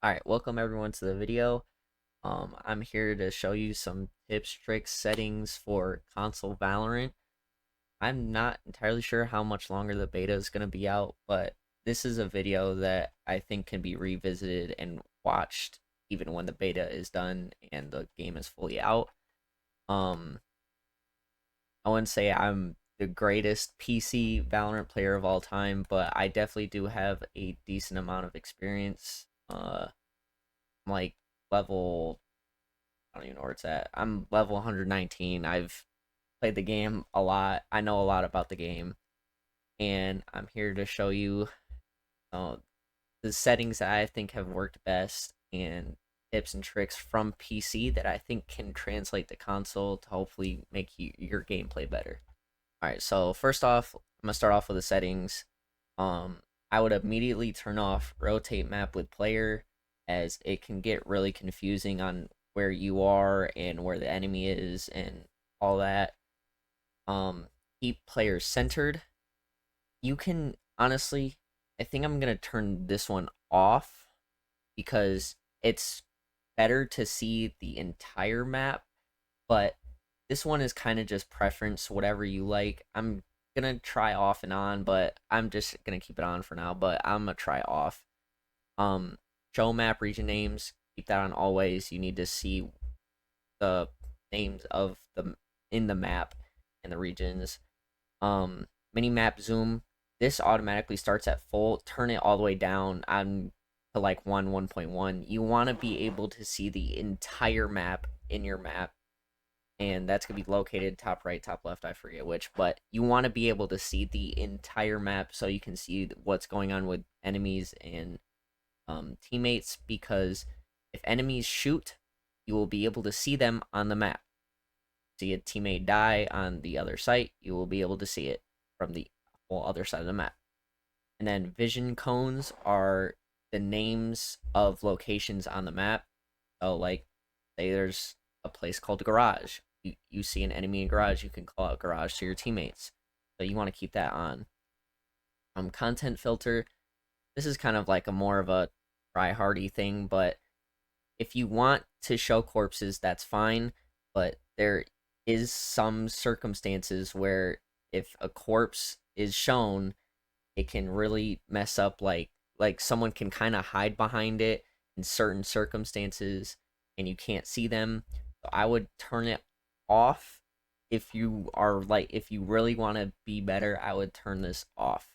Alright, welcome everyone to the video. I'm here to show you some tips, tricks, settings for console Valorant. I'm not entirely sure how much longer the beta is going to be out, but this is a video that I think can be revisited and watched even when the beta is done and the game is fully out. Um, I wouldn't say I'm the greatest PC Valorant player of all time, but I definitely do have a decent amount of experience. Like level I don't even know where it's at. I'm level 119. I've played the game a lot. I know a lot about the game, and I'm here to show you uh, the settings that I think have worked best and tips and tricks from PC that I think can translate to console to hopefully make your gameplay better. All right, so first off, I'm gonna start off with the settings. Um, I would immediately turn off rotate map with player, as it can get really confusing on where you are and where the enemy is and all that. Um, Keep players centered. You can honestly, I think I'm gonna turn this one off because it's better to see the entire map, but this one is kind of just preference, whatever you like. I'm gonna try off and on, but I'm just gonna keep it on for now, but I'm gonna try off. um Show map region names, keep that on always. You need to see the names of the in the map and the regions. Mini map zoom, this automatically starts at full. Turn it all the way down on to like 1.1. You want to be able to see the entire map in your map, and that's going to be located top right, top left, I forget which, but you want to be able to see the entire map so you can see what's going on with enemies and teammates, because if enemies shoot, you will be able to see them on the map. See a teammate die on the other site, you will be able to see it from the whole other side of the map. And then vision cones are the names of locations on the map. So, like, say there's a place called Garage. You see an enemy in Garage, you can call out Garage to your teammates. So you want to keep that on. Content filter. This is kind of like a more of a try hardy thing, but if you want to show corpses, that's fine. But there is some circumstances where if a corpse is shown, it can really mess up, like someone can kind of hide behind it in certain circumstances and you can't see them. So I would turn it off. If you are like, if you really want to be better, I would turn this off,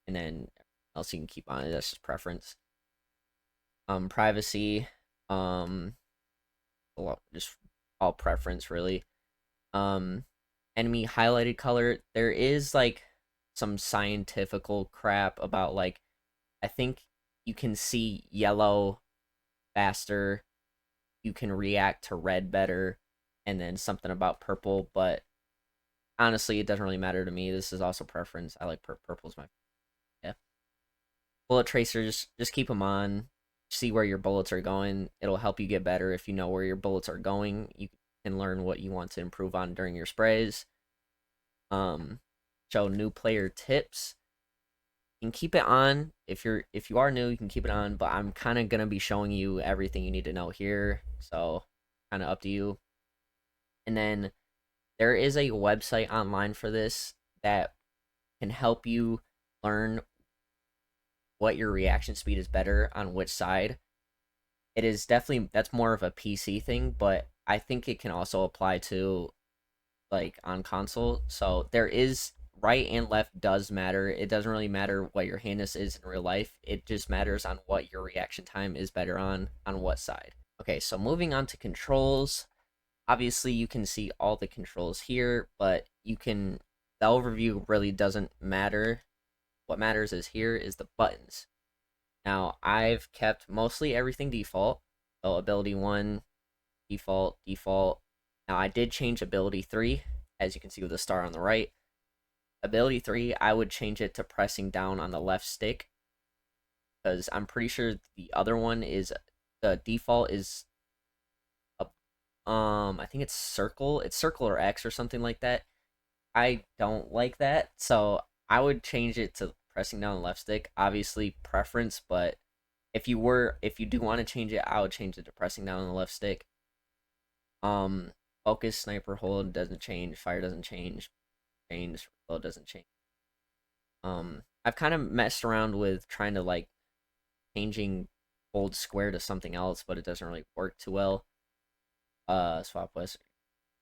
and then else you can keep on it. That's just preference. Privacy, um just all preference really. um Enemy highlighted color, there is like some scientifical crap about, like, I think you can see yellow faster, you can react to red better, and then something about purple, but honestly it doesn't really matter to me. This is also preference. I like purple's my, yeah. Bullet tracers, just keep them on. See where your bullets are going. It'll help you get better if you know where your bullets are going. You can learn what you want to improve on during your sprays. um Show new player tips. You can keep it on if you are new. You can keep it on, but I'm kind of gonna be showing you everything you need to know here, so kind of up to you. And then there is a website online for this that can help you learn what your reaction speed is better on which side. It is definitely, that's more of a PC thing, but I think it can also apply to, like, on console. So there is, right and left does matter. It doesn't really matter what your handness is in real life. It just matters on what your reaction time is better on what side. Okay, so moving on to controls. Obviously, you can see all the controls here, but the overview really doesn't matter. What matters is here is the buttons. Now, I've kept mostly everything default. So ability 1, default, default. Now, I did change ability 3, as you can see with the star on the right. Ability 3, I would change it to pressing down on the left stick, because I'm pretty sure the other one is, the default is a, I think it's circle. It's circle or X or something like that. I don't like that, so I would change it to pressing down the left stick. Obviously preference, but If you do want to change it, I would change it to pressing down on the left stick. Um, focus, sniper, hold doesn't change. Fire doesn't change. Range, reload doesn't change. I've kind of messed around with trying to like changing hold square to something else, but it doesn't really work too well. Swap west,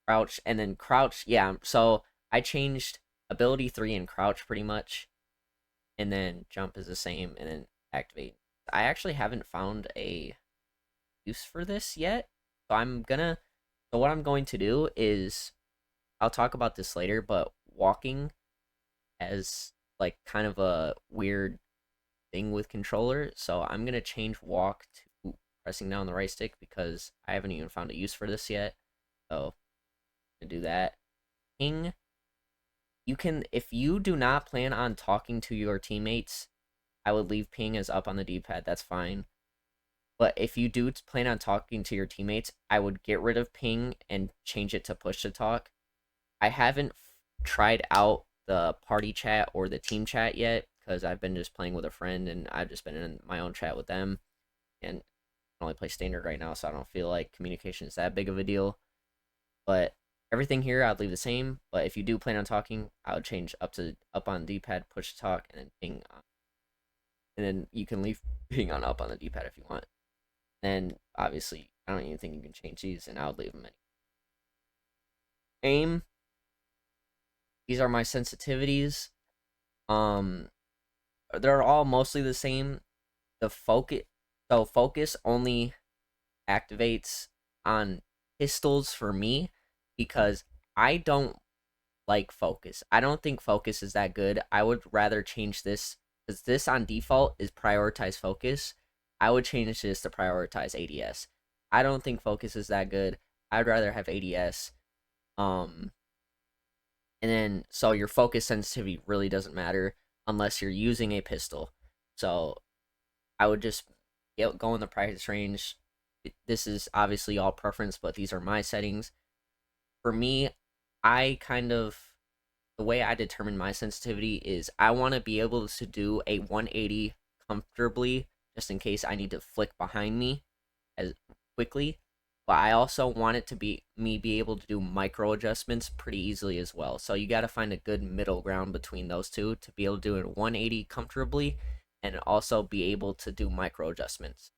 crouch, and then crouch. Yeah, so I changed ability 3 and crouch pretty much, and then jump is the same, and then activate. I actually haven't found a use for this yet, so I'm gonna. So what I'm going to do is I'll talk about this later, but walking as like kind of a weird thing with controller, so I'm gonna change walk to pressing down the right stick because I haven't even found a use for this yet. So I'm gonna do that. Ping, you can if you do not plan on talking to your teammates, I would leave ping as up on the D-pad. That's fine. But if you do plan on talking to your teammates, I would get rid of ping and change it to push to talk. I haven't tried out the party chat or the team chat yet because I've been just playing with a friend and I've just been in my own chat with them. And I only play standard right now, so I don't feel like communication is that big of a deal. But everything here I'd leave the same. But if you do plan on talking, I would change up on D-pad, push to talk, and then ping on. And then you can leave ping on up on the D-pad if you want. Then obviously I don't even think you can change these, and I would leave them in. Aim. These are my sensitivities. Um, they're all mostly the same. The focus only activates on pistols for me because I don't like focus. I don't think focus is that good. I would rather change this because this on default is prioritize focus. I would change this to prioritize ADS. I don't think focus is that good. I'd rather have ADS. Um, and then so your focus sensitivity really doesn't matter unless you're using a pistol. So I would just go in the price range. This is obviously all preference, but these are my settings. For me, I kind of the way I determine my sensitivity is I want to be able to do a 180 comfortably, just in case I need to flick behind me as quickly. But I also want it to be able to do micro adjustments pretty easily as well. So you got to find a good middle ground between those two to be able to do it 180 comfortably and also be able to do micro adjustments.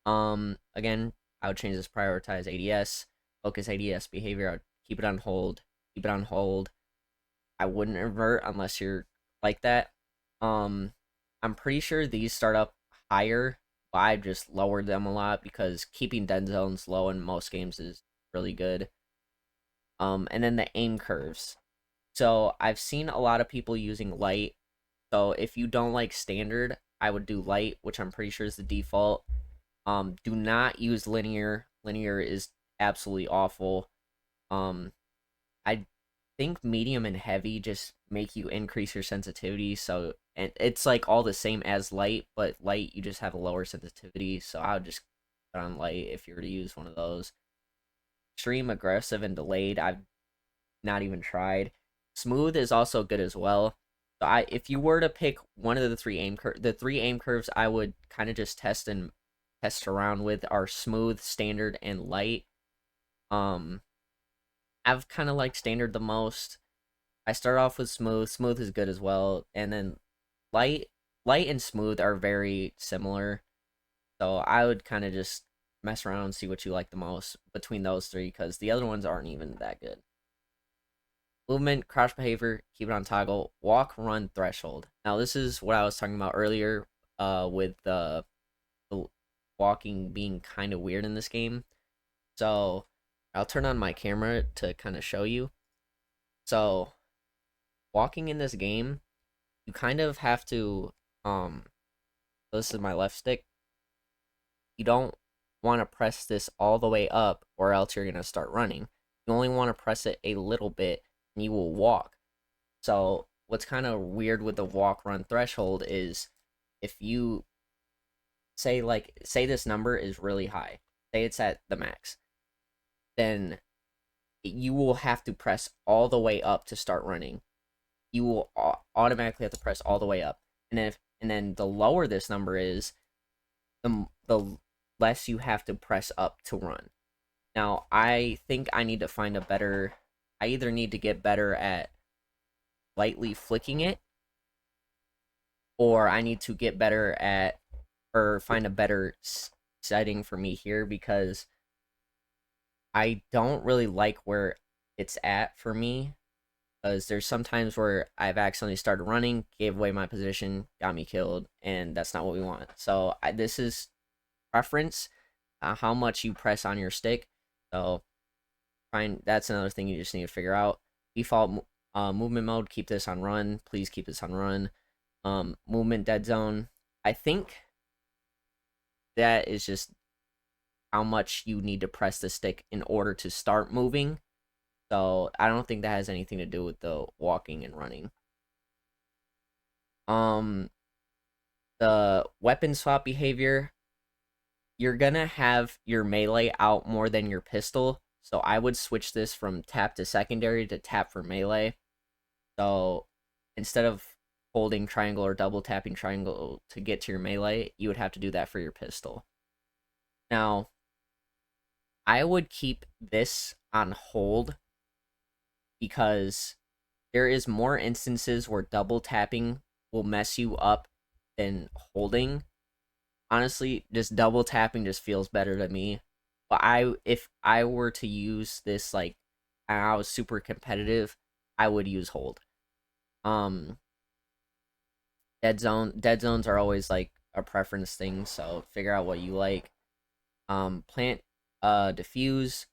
Again, I would change this prioritize ADS, focus ADS behavior. I would keep it on hold, keep it on hold. I wouldn't invert unless you're like that. Um, I'm pretty sure these start up higher, but I just lowered them a lot because keeping dead zones low in most games is really good. And then the aim curves. So I've seen a lot of people using light. So if you don't like standard, I would do light, which I'm pretty sure is the default. Do not use linear. Linear is absolutely awful. I think medium and heavy just make you increase your sensitivity. So and it's like all the same as light, but light you just have a lower sensitivity. So I would just put on light if you were to use one of those. Extreme, aggressive, and delayed. I've not even tried. Smooth is also good as well. So if you were to pick one of the three aim curves, I would kind of just test around with are smooth, standard, and light. Um, I've kind of like standard the most. I start off with smooth. Smooth is good as well, and then light, light and smooth are very similar. So I would kind of just mess around and see what you like the most between those three because the other ones aren't even that good. Movement, crouch behavior, keep it on toggle, walk, run, threshold. Now this is what I was talking about earlier, with the walking being kind of weird in this game. So I'll turn on my camera to kind of show you. So walking in this game, you kind of have to this is my left stick. You don't want to press this all the way up or else you're going to start running. You only want to press it a little bit and you will walk. So what's kind of weird with the walk run threshold is if you say this number is really high, say it's at the max, then you will have to press all the way up to start running. You will automatically have to press all the way up. And And then the lower this number is, the less you have to press up to run. Now, I think I need to find a better. I either need to get better at lightly flicking it, or I need to get better at, or find a better setting for me here, because I don't really like where it's at for me. Because there's some times where I've accidentally started running, gave away my position, got me killed, and that's not what we want. So this is preference, how much you press on your stick. So find that's another thing you just need to figure out. Default movement mode, keep this on run. Please keep this on run. Movement dead zone. I think that is just how much you need to press the stick in order to start moving. So I don't think that has anything to do with the walking and running. The weapon swap behavior, you're gonna have your melee out more than your pistol. So I would switch this from tap to secondary to tap for melee. So instead of holding triangle or double tapping triangle to get to your melee, you would have to do that for your pistol. Now, I would keep this on hold, because there is more instances where double tapping will mess you up than holding. Honestly, just double tapping just feels better to me. But if I were to use this, like, and I was super competitive, I would use hold. Dead zones are always like a preference thing, so figure out what you like. Plant diffuse,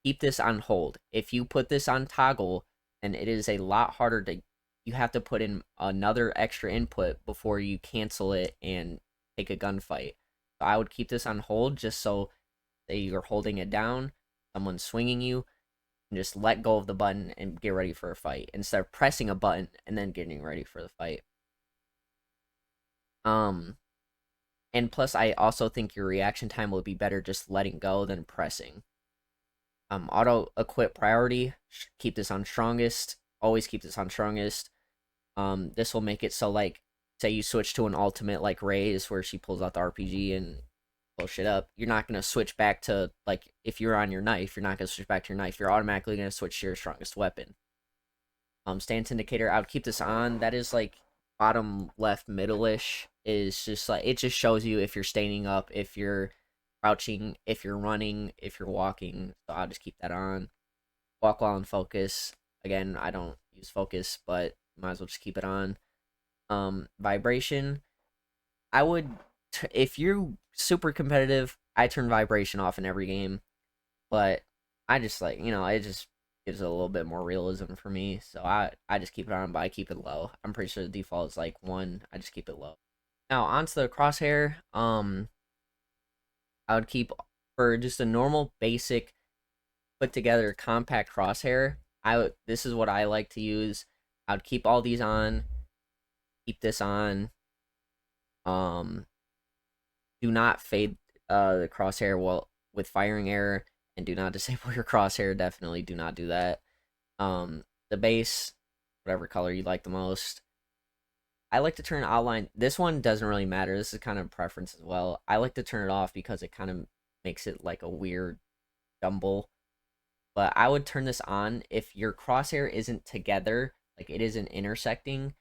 keep this on hold. If you put this on toggle, then it is a lot harder to, you have to put in another extra input before you cancel it and take a gunfight. So I would keep this on hold, just so that you're holding it down, someone's swinging you, and just let go of the button and get ready for a fight, instead of pressing a button and then getting ready for the fight. And plus, I also think your reaction time will be better just letting go than pressing. Auto equip priority, keep this on strongest. Always keep this on strongest. This will make it so, like, say you switch to an ultimate like Ray's, where she pulls out the RPG and blows shit up. You're not gonna switch back to, like, if you're on your knife, you're not gonna switch back to your knife. You're automatically gonna switch to your strongest weapon. Stance indicator, I would keep this on. That is like bottom left middle-ish, is just like, it just shows you if you're standing up, if you're crouching, if you're running, if you're walking. So I'll just keep that on. Walk while in focus. Again, I don't use focus, but might as well just keep it on. Vibration, I would, if you're super competitive, I turn vibration off in every game. But I just, like, it just gives it a little bit more realism for me. So I just keep it on, but I keep it low. I'm pretty sure the default is like 1. I just keep it low. Now onto the crosshair. I would keep, for just a normal basic put together compact crosshair, this is what I like to use. I would keep all these on. Keep this on. Do not fade the crosshair with firing error, and do not disable your crosshair. Definitely do not do that. The base, whatever color you like the most. I like to turn outline. This one doesn't really matter. This is kind of preference as well. I like to turn it off because it kind of makes it like a weird jumble. But I would turn this on if your crosshair isn't together, like it isn't intersecting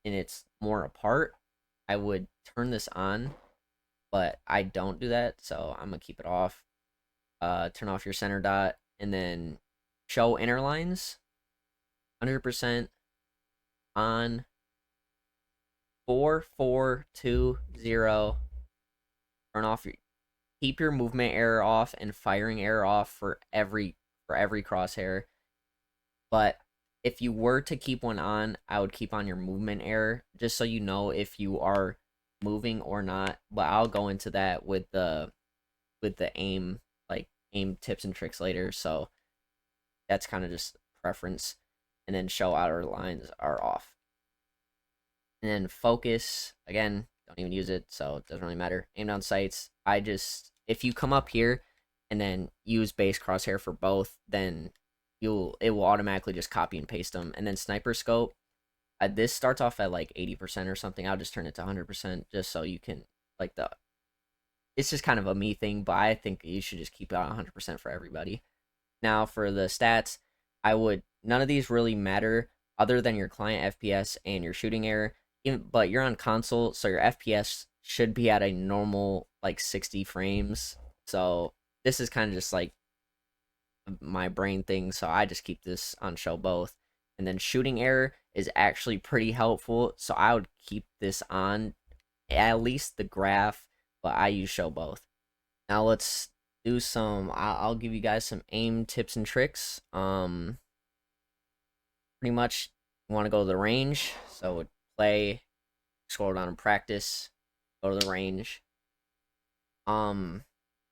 and it's more apart. I would turn this on, but I don't do that, so I'm gonna keep it off. Turn off your center dot, and then show inner lines 100% on. 4-4-2-0. Turn off your, keep your movement error off and firing error off for every crosshair. But if you were to keep one on, I would keep on your movement error, just so you know if you are moving or not. But I'll go into that with the aim, like aim tips and tricks later. So that's kind of just preference. And then show outer lines are off. And then focus, again, don't even use it, so it doesn't really matter. Aim down sights, if you come up here and then use base crosshair for both, then it will automatically just copy and paste them. And then sniper scope, This starts off at like 80% or something. I'll just turn it to 100% just so you can like the. It's just kind of a me thing, but I think you should just keep it on 100% for everybody. Now for the stats, I would none of these really matter other than your client FPS and your shooting error. But you're on console, so your FPS should be at a normal like 60 frames. So this is kind of just like my brain thing, so I just keep this on show both. And then shooting error is actually pretty helpful, so I would keep this on at least the graph, but I use show both. Now let's do some. I'll give you guys some aim tips and tricks. Pretty much you want to go to the range, so play, scroll down and practice, go to the range. Um,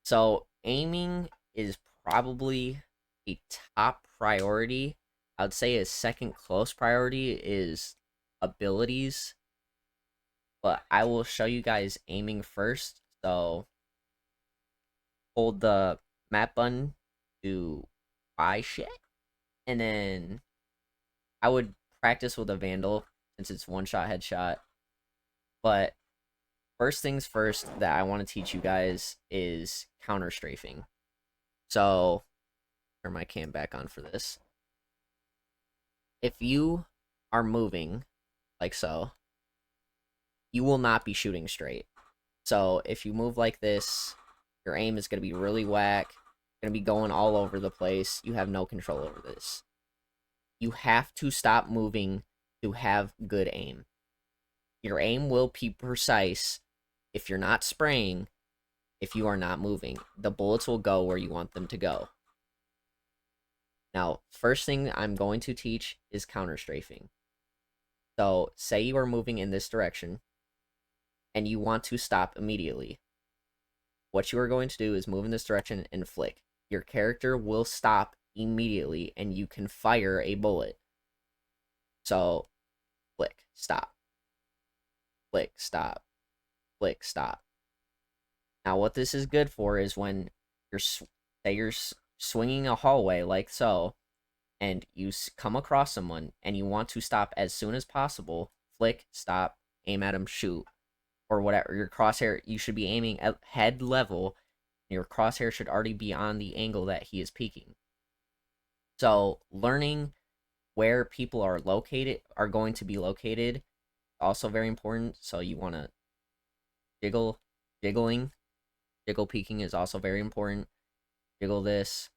so aiming is probably a top priority. I would say a second close priority is abilities, but I will show you guys aiming first. So hold the map button to buy shit, and then I would practice with a Vandal since it's one shot headshot. But first things first that I want to teach you guys is counter strafing. So turn my cam back on for this. If you are moving like so, you will not be shooting straight. So if you move like this, your aim is going to be really whack, going to be going all over the place. You have no control over this. You have to stop moving to have good aim. Your aim will be precise if you're not spraying, if you are not moving. The bullets will go where you want them to go. Now, first thing I'm going to teach is counter strafing. So, say you are moving in this direction and you want to stop immediately. What you are going to do is move in this direction and flick. Your character will stop immediately and you can fire a bullet. So, flick, stop. Flick, stop. Flick, stop. Now, what this is good for is when you're swinging a hallway like so, and you come across someone and you want to stop as soon as possible, flick, stop, aim at him, shoot, or whatever. Your crosshair, you should be aiming at head level. Your crosshair should already be on the angle that he is peeking. So learning where people are going to be located, also very important. So you want to jiggle peeking is also very important. Jiggle this,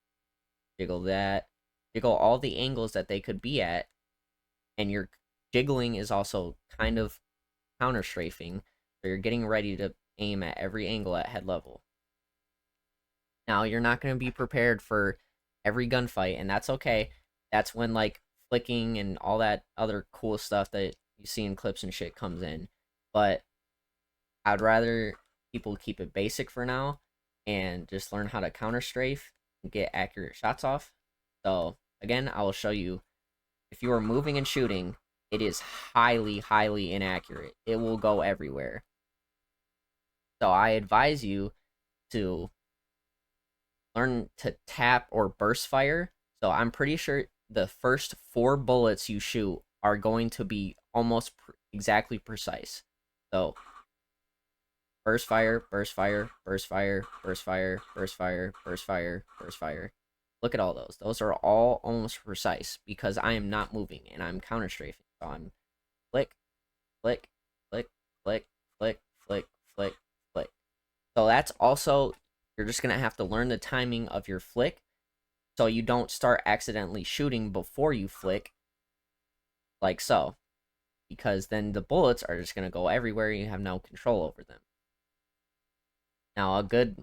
jiggle that, jiggle all the angles that they could be at, and your jiggling is also kind of counter strafing, so you're getting ready to aim at every angle at head level. Now, you're not going to be prepared for every gunfight, and that's okay. That's when, like, flicking and all that other cool stuff that you see in clips and shit comes in. But I'd rather people keep it basic for now and just learn how to counter strafe and get accurate shots off. So, again, I will show you. If you are moving and shooting, it is highly, highly inaccurate. It will go everywhere. So I advise you to learn to tap or burst fire. So I'm pretty sure the first 4 bullets you shoot are going to be almost exactly precise. So burst fire, burst fire, burst fire, burst fire, burst fire, burst fire, burst fire. Look at all those. Those are all almost precise because I am not moving and I'm counter strafing. So I'm flick, flick, flick, flick, flick, flick, flick, flick. So that's also, you're just going to have to learn the timing of your flick so you don't start accidentally shooting before you flick, like so. Because then the bullets are just going to go everywhere and you have no control over them. Now, a good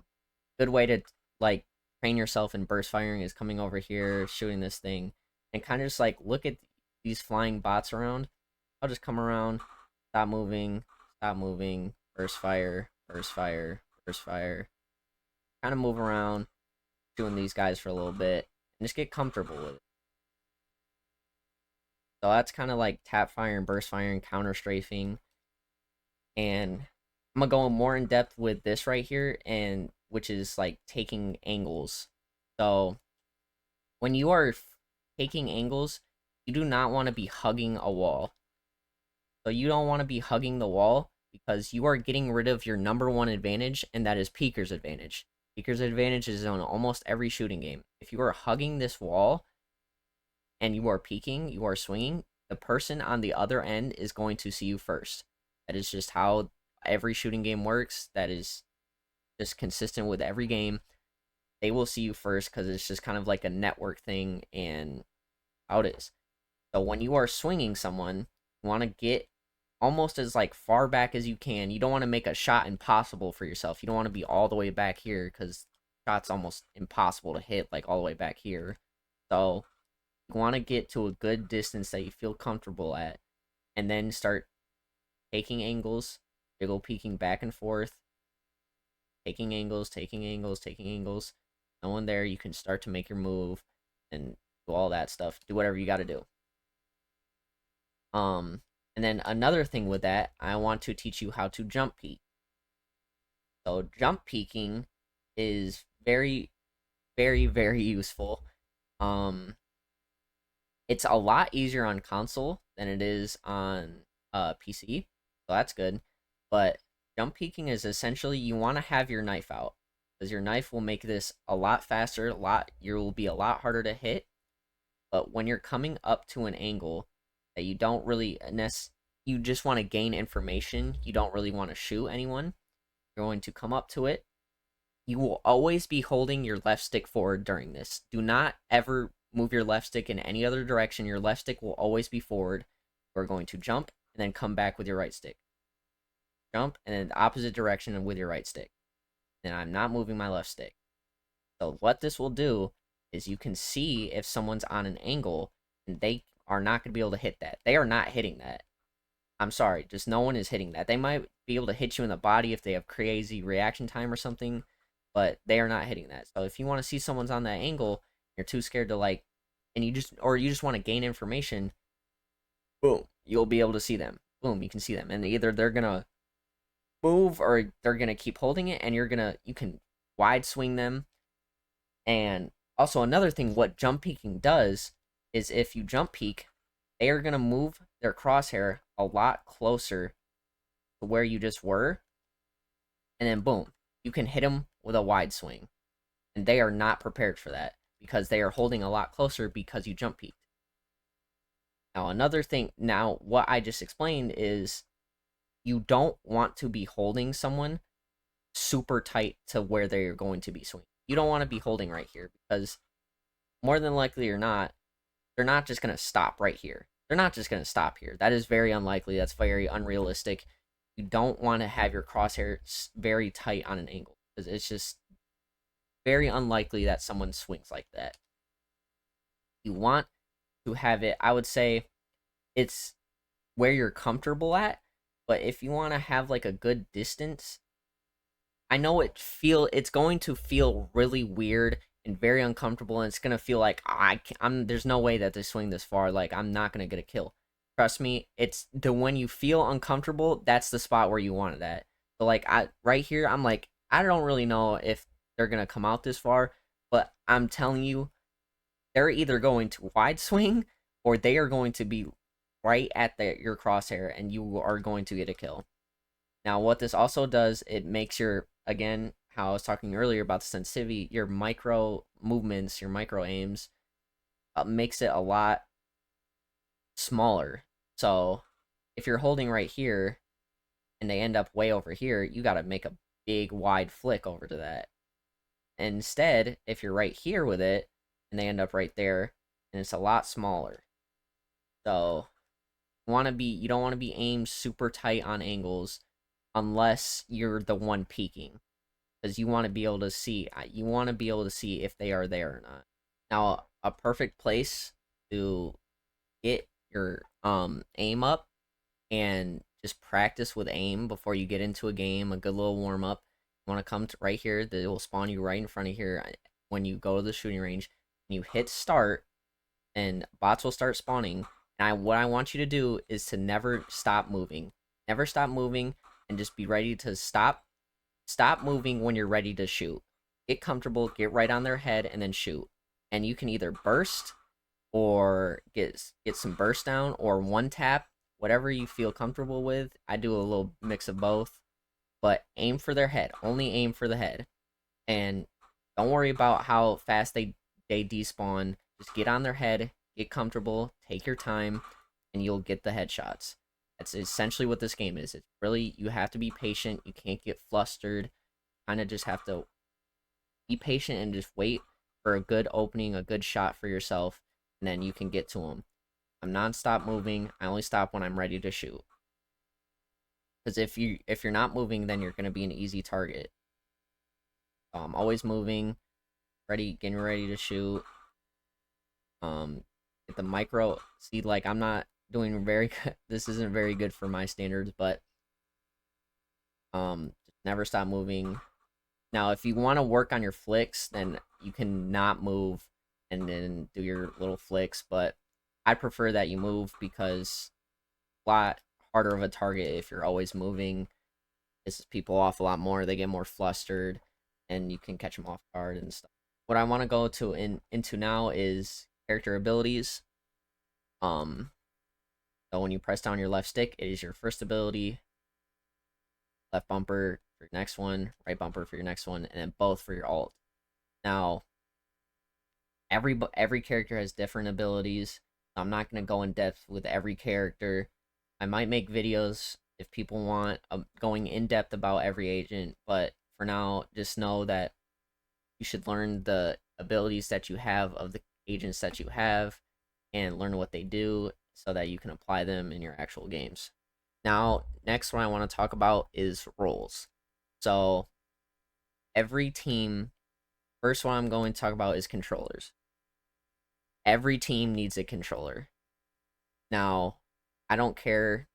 way to, like, train yourself in burst firing is coming over here, shooting this thing, and kind of just, like, look at these flying bots around. I'll just come around, stop moving, burst fire, burst fire, burst fire. Kind of move around, doing these guys for a little bit, and just get comfortable with it. So that's kind of like tap firing, burst firing, counter strafing. And I'm gonna go more in depth with this right here, and which is like taking angles. So when you are taking angles, you do not want to be hugging a wall. So you don't want to be hugging the wall because you are getting rid of your number one advantage, and that is peeker's advantage. Peeker's advantage is on almost every shooting game. If you are hugging this wall and you are peeking, you are swinging, the person on the other end is going to see you first. That is just how every shooting game works. That is just consistent with every game. They will see you first because it's just kind of like a network thing and how it is. So when you are swinging someone, you want to get almost as like far back as you can. You don't want to make a shot impossible for yourself. You don't want to be all the way back here because shot's almost impossible to hit like all the way back here. So you want to get to a good distance that you feel comfortable at, and then start taking angles, jiggle peeking back and forth, taking angles, taking angles, taking angles. No one there, you can start to make your move and do all that stuff. Do whatever you got to do. And then another thing with that, I want to teach you how to jump peek. So jump peeking is very, very, very useful. Um, it's a lot easier on console than it is on PC, so that's good. But jump peeking is essentially you want to have your knife out because your knife will make this a lot faster. You will be a lot harder to hit. But when you're coming up to an angle that you don't really you just want to gain information, you don't really want to shoot anyone, you're going to come up to it. You will always be holding your left stick forward during this. Do not ever move your left stick in any other direction. Your left stick will always be forward. You're going to jump and then come back with your right stick. Jump and then the opposite direction with your right stick. And I'm not moving my left stick. So what this will do is you can see if someone's on an angle and they are not going to be able to hit that. They are not hitting that. I'm sorry, just no one is hitting that. They might be able to hit you in the body if they have crazy reaction time or something, but they are not hitting that. So if you want to see someone's on that angle, you're too scared to like, and you just want to gain information, boom, you'll be able to see them. Boom, you can see them, and either they're gonna move or they're gonna keep holding it, and you can wide swing them. And also another thing, what jump peeking does is if you jump peek, they are gonna move their crosshair a lot closer to where you just were, and then boom, you can hit them with a wide swing. And they are not prepared for that because they are holding a lot closer because you jump peeked. Now, another thing, what I just explained is you don't want to be holding someone super tight to where they're going to be swinging. You don't want to be holding right here because more than likely or not, they're not just going to stop right here. They're not just going to stop here. That is very unlikely. That's very unrealistic. You don't want to have your crosshairs very tight on an angle because it's just very unlikely that someone swings like that. You want to have it, I would say, it's where you're comfortable at, but if you want to have like a good distance, I know it's going to feel really weird and very uncomfortable, and it's gonna feel like there's no way that they swing this far. Like I'm not gonna get a kill. Trust me, it's the when you feel uncomfortable, that's the spot where you want it at. So like right here, I'm like I don't really know if they're gonna come out this far, but I'm telling you, they're either going to wide swing or they are going to be right at your crosshair, and you are going to get a kill. Now, what this also does, it makes again, how I was talking earlier about the sensitivity, your micro movements, your micro aims, makes it a lot smaller. So if you're holding right here and they end up way over here, you got to make a big wide flick over to that. Instead, if you're right here with it and they end up right there, and it's a lot smaller. So you don't want to be aimed super tight on angles unless you're the one peeking, because you want to be able to see if they are there or not. Now, a perfect place to get your aim up and just practice with aim before you get into a game, a good little warm up. You want to come to right here. That will spawn you right in front of here when you go to the shooting range. And you hit start, and bots will start spawning. And what I want you to do is to never stop moving. Never stop moving, and just be ready to stop moving when you're ready to shoot. Get comfortable, get right on their head, and then shoot. And you can either burst or get some burst down or one tap, whatever you feel comfortable with. I do a little mix of both, but aim for their head. Only aim for the head, and don't worry about how fast they despawn. Just get on their head, get comfortable, take your time, and you'll get the headshots. That's essentially what this game is. It's really, you have to be patient. You can't get flustered. Kind of just have to be patient and just wait for a good opening, a good shot for yourself, and then you can get to them. I'm non-stop moving. I only stop when I'm ready to shoot. Because if you're not moving, then you're gonna be an easy target. Always moving, getting ready to shoot. Get the micro. See, like I'm not doing very good. This isn't very good for my standards, but just never stop moving. Now, if you want to work on your flicks, then you can not move and then do your little flicks. But I prefer that you move because a lot harder of a target if you're always moving. Pisses people off a lot more. They get more flustered, and you can catch them off guard and stuff. What I want to go to into now is character abilities. So when you press down your left stick, it is your first ability. Left bumper for your next one, right bumper for your next one, and then both for your alt. Now, every character has different abilities. So I'm not gonna go in depth with every character. I might make videos if people want going in depth about every agent, but for now, just know that you should learn the abilities that you have of the agents that you have and learn what they do so that you can apply them in your actual games. Now, next one I want to talk about is roles. So, every team, first one I'm going to talk about is controllers. Every team needs a controller. Now, I don't care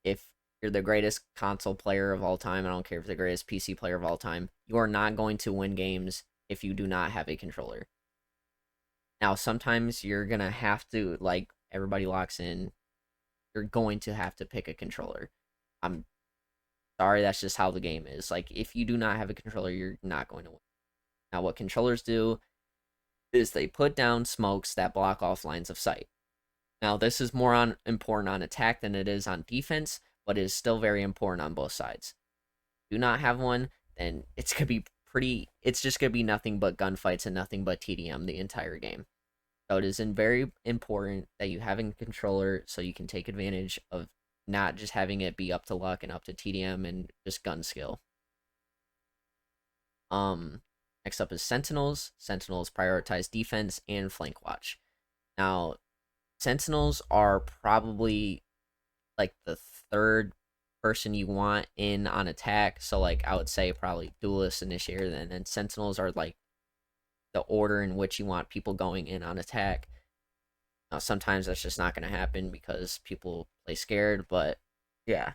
if you're the greatest console player of all time. I don't care if you're the greatest PC player of all time. You are not going to win games if you do not have a controller. Now, sometimes you're going to have to, like, everybody locks in. You're going to have to pick a controller. I'm sorry, that's just how the game is. Like, if you do not have a controller, you're not going to win. Now, what controllers do is they put down smokes that block off lines of sight. Now, this is more important on attack than it is on defense, but it is still very important on both sides. Do not have one, then it's gonna be it's just gonna be nothing but gunfights and nothing but TDM the entire game. So it is very important that you have a controller so you can take advantage of not just having it be up to luck and up to TDM and just gun skill. Next up is Sentinels. Sentinels prioritize defense and flank watch. Now, Sentinels are probably like the third person you want in on attack. So like I would say probably Duelist, Initiator, and then Sentinels are like the order in which you want people going in on attack. Now sometimes that's just not going to happen because people play scared, but yeah.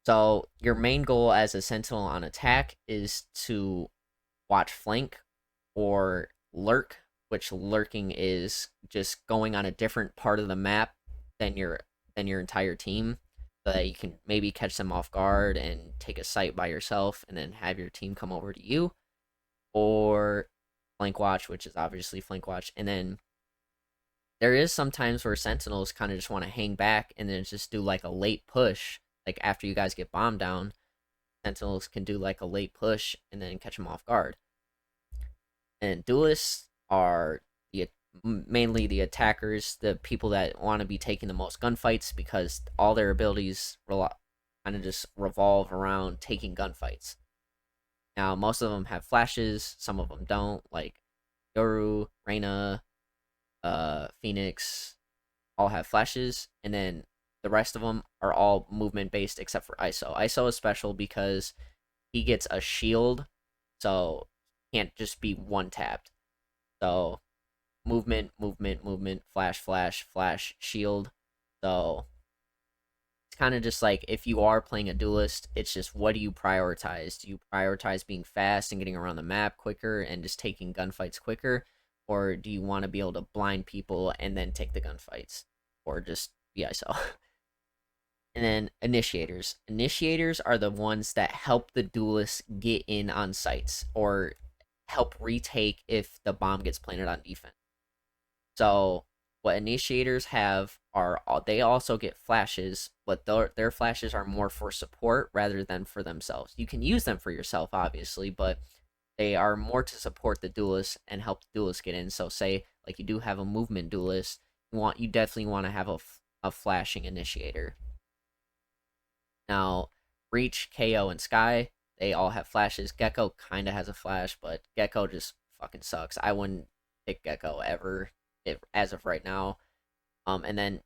So your main goal as a Sentinel on attack is to watch flank or lurk, which lurking is just going on a different part of the map than your entire team, so that you can maybe catch them off guard and take a sight by yourself and then have your team come over to you. Or flank watch, which is obviously flank watch. And then there is some times where Sentinels kind of just want to hang back and then just do like a late push. Like after you guys get bombed down, Sentinels can do like a late push and then catch them off guard. And Duelists are mainly the attackers, the people that want to be taking the most gunfights because all their abilities kind of just revolve around taking gunfights. Now, most of them have flashes, some of them don't, like Yoru, Reyna, Phoenix, all have flashes, and then the rest of them are all movement based except for ISO. ISO is special because he gets a shield, so can't just be one tapped. So movement, flash, flash, flash, shield. So it's kind of just like if you are playing a duelist, it's just what do you prioritize? Do you prioritize being fast and getting around the map quicker and just taking gunfights quicker? Or do you want to be able to blind people and then take the gunfights? Or just be ISO? And then initiators. Initiators are the ones that help the duelists get in on sites or help retake if the bomb gets planted on defense. So What initiators have are they also get flashes, but their flashes are more for support rather than for themselves. You can use them for yourself, obviously, but they are more to support the duelist and help the duelist get in. So, say like you do have a movement duelist, you definitely want to have a flashing initiator. Now, Reach, KO, and Sky, they all have flashes. Gecko kind of has a flash, but Gecko just fucking sucks. I wouldn't pick Gecko ever as of right now. And then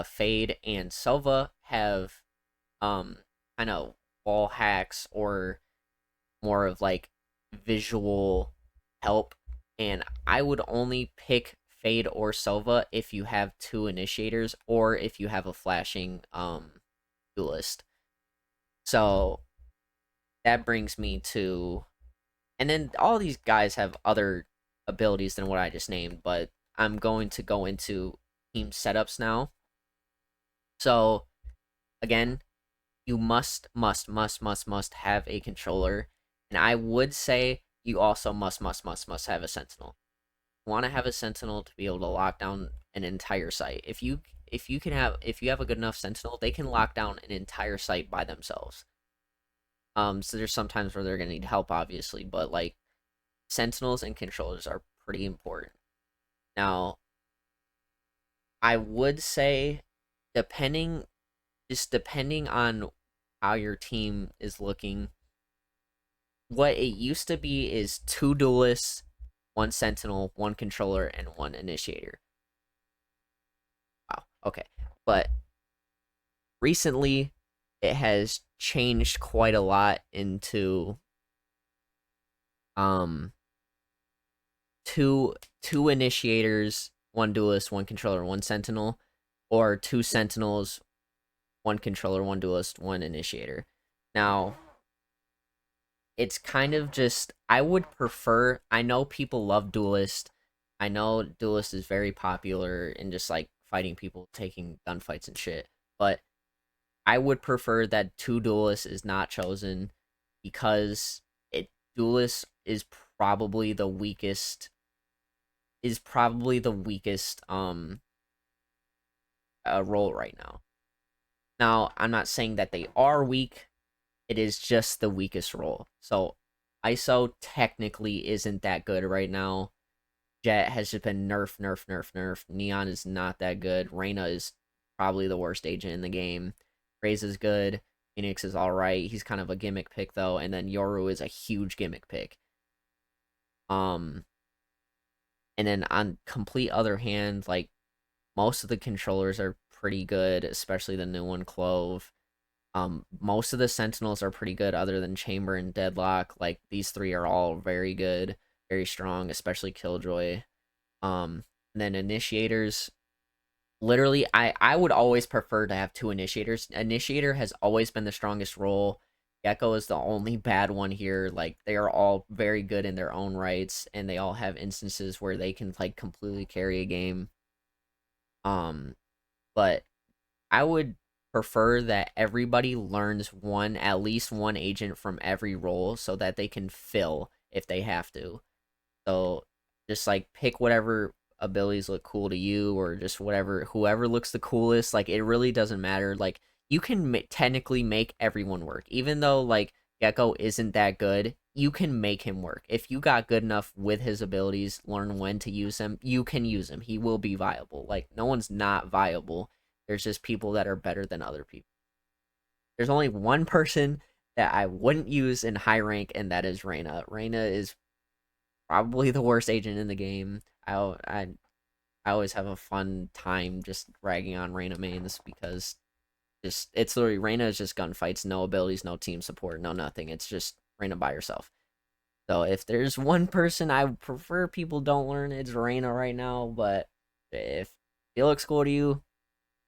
Fade and Sova have um kind of wall hacks or more of like visual help. And I would only pick Fade or Sova if you have two initiators or if you have a flashing duelist. So that brings me to, and then all these guys have other abilities than what I just named, but I'm going to go into team setups now. So again, you must have a controller, and I would say you also must have a sentinel. You want to have a sentinel to be able to lock down an entire site. If you have a good enough sentinel, they can lock down an entire site by themselves. So there's sometimes where they're gonna need help, obviously, but like sentinels and controllers are pretty important. Now, I would say, depending depending on how your team is looking, what it used to be is two duelists, one sentinel, one controller, and one initiator. Wow. Okay, but recently it has changed quite a lot into um two initiators, one duelist, one controller, one sentinel, or two sentinels, one controller, one duelist, one initiator. Now, it's kind of just, I would prefer, I know people love duelist. I know duelist is very popular in just like fighting people, taking gunfights and shit. But I would prefer that two duelists is not chosen because it duelist probably the weakest is probably the weakest role right now. Now, I'm not saying that they are weak. It is just the weakest role. So ISO technically isn't that good right now. Jet has just been nerf. Neon is not that good. Reyna is probably the worst agent in the game. Raze is good. Phoenix is alright. He's kind of a gimmick pick though, and then Yoru is a huge gimmick pick. Um and then on complete other hand, like most of the controllers are pretty good, especially the new one, Clove. Most of the Sentinels are pretty good, other than Chamber and Deadlock. Like these three are all very good, very strong, especially Killjoy. And then Initiators. Literally, I would always prefer to have two Initiators. Initiator has always been the strongest role. Gecko is the only bad one here. Like they are all very good in their own rights, and they all have instances where they can like completely carry a game. Um, but I would prefer that everybody learns at least one agent from every role so that they can fill if they have to. So just like pick whatever abilities look cool to you, or just whoever looks the coolest. Like it really doesn't matter. Like you can technically make everyone work, even though like Gecko isn't that good. You can make him work if you got good enough with his abilities. Learn when to use him. You can use him. He will be viable. Like no one's not viable. There's just people that are better than other people. There's only one person that I wouldn't use in high rank, and that is Reyna. Reyna is probably the worst agent in the game. I always have a fun time just ragging on Reyna mains because it's literally Reyna is just gunfights, no abilities, no team support, no nothing. It's just Reyna by herself. So if there's one person I prefer people don't learn, it's Reyna right now. But if it looks cool to you,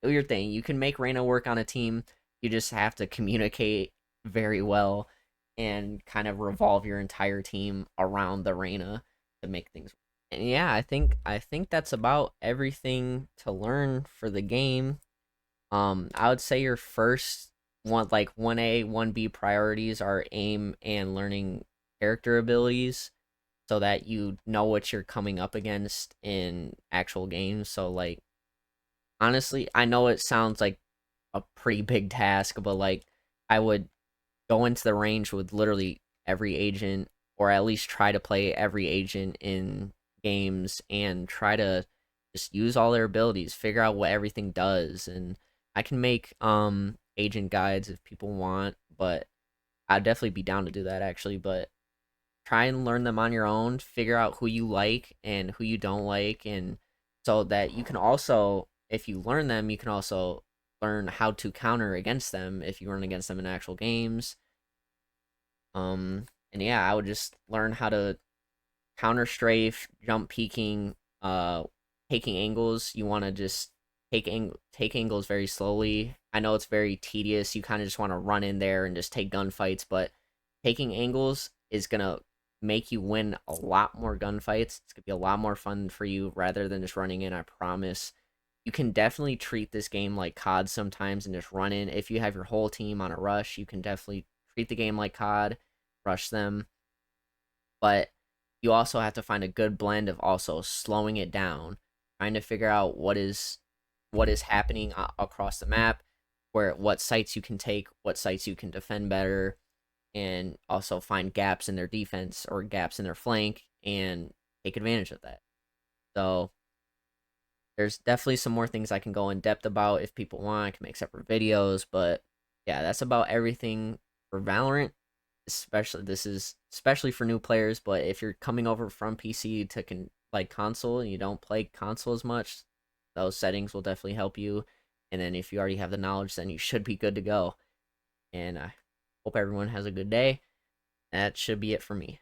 do your thing. You can make Reyna work on a team. You just have to communicate very well and kind of revolve your entire team around the Reyna to make things. And yeah, I think that's about everything to learn for the game. I would say your first one, like 1A, 1B priorities are aim and learning character abilities. so that you know what you're coming up against in actual games. So like honestly, I know it sounds like a pretty big task, but like I would go into the range with literally every agent, or at least try to play every agent in games and try to just use all their abilities, figure out what everything does. And I can make agent guides if people want, but I'd definitely be down to do that actually. But try and learn them on your own, figure out who you like and who you don't like, and so that you can also, if you learn them, you can also learn how to counter against them if you run against them in actual games. And yeah, I would just learn how to counter strafe, jump peeking, taking angles. You want to just take angles very slowly. I know it's very tedious. You kind of just want to run in there and just take gunfights, but taking angles is gonna make you win a lot more gunfights. It's gonna be a lot more fun for you rather than just running in. I promise. You can definitely treat this game like COD sometimes and just run in. If you have your whole team on a rush, you can definitely treat the game like COD, rush them, but you also have to find a good blend of also slowing it down, trying to figure out what is happening across the map, where what sites you can take, what sites you can defend better, and also find gaps in their defense or gaps in their flank and take advantage of that. So there's definitely some more things I can go in depth about if people want. I can make separate videos, but yeah, that's about everything for Valorant. Especially this is especially for new players, but if you're coming over from PC to like console and you don't play console as much, those settings will definitely help you. And then if you already have the knowledge, then you should be good to go. And I hope everyone has a good day. That should be it for me.